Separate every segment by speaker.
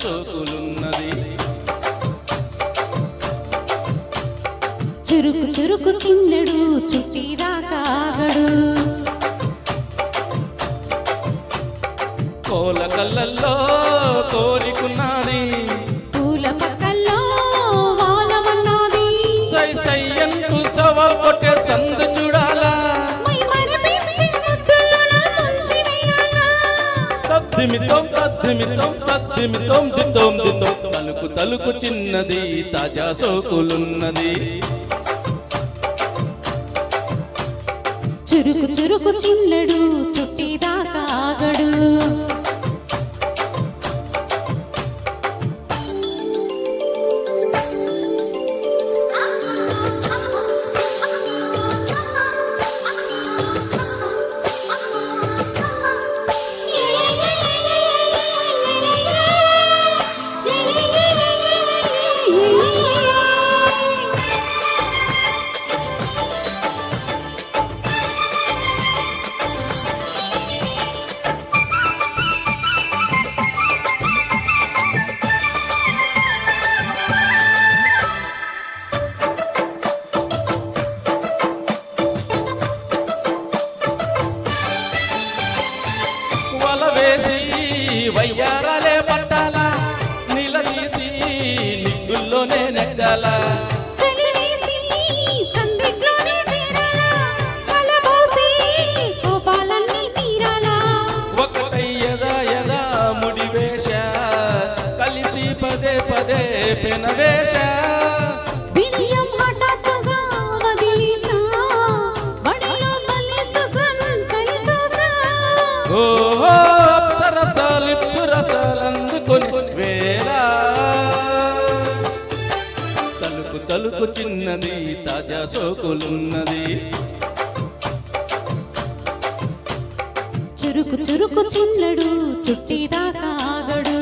Speaker 1: సోకులున్నది
Speaker 2: చురుకు చురుకు చిన్నడు చుట్టిదాకాగడు
Speaker 1: కోల కళ్ళల్లో కోరికున్నది
Speaker 2: పూల పక్కల్లో వాలమన్నది
Speaker 1: సై సై అంటూ సవాల్ కొట్టే సందు చూడాలా
Speaker 2: మై మరపించి ముద్దుల్లో ముంచి వేయాలా
Speaker 1: తద్దిమితం తద్దిమితం తద్దిమితం దిద్దోం దిద్దోం తలుకు తలుకు చిన్నది తాజా సోకులున్నది
Speaker 2: చురుకు చురుకు చిన్నడు చుట్టిదాకాగడు
Speaker 1: వేసి వయ్యారాలే పట్టాల నిలదీసి నిగ్గుల్లోనే నెగ్గాల ఒకటై యదా యదా ముడివేష కలిసి పదే పదే పెనవేష తలుకు తలుకు చిన్నది తాజా సోకులున్నది
Speaker 2: చురుకు చురుకు చిన్నడు చుట్టిదాకాగడు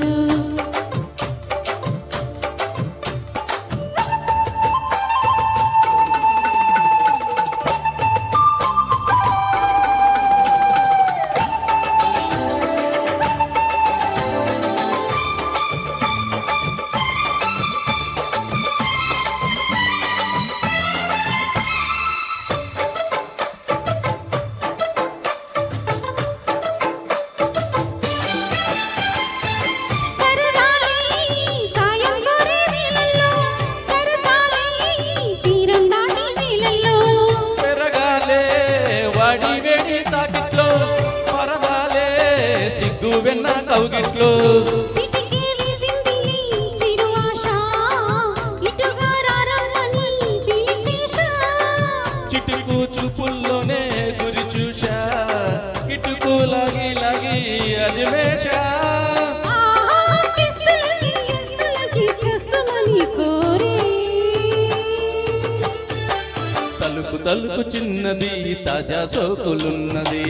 Speaker 1: వెన్న కౌగిట్లో చిటుకు చూపుల్లోనే గురి చూశా కిటుకు లాగి లాగి అది మేషా తలుకు తలుకు చిన్నది తాజా సోకులున్నది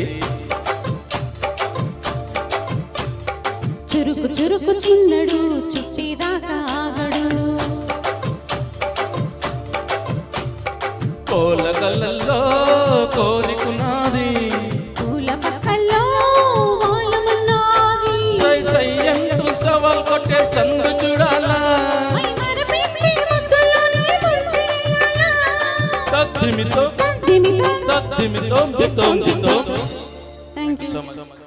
Speaker 2: చురుకు చురుకు చిన్నడు చుట్టిదాకాగడు
Speaker 1: కోల కళ్ళల్లో కోరికున్నది
Speaker 2: పూల పక్కల్లో వాలమన్నది
Speaker 1: సై సై అంటూ సవాల్ కొట్టే సందు చూడాలా తద్దిమితో తద్దిమితో దిద్దోం దిద్దోం.
Speaker 2: Thank you
Speaker 1: so much.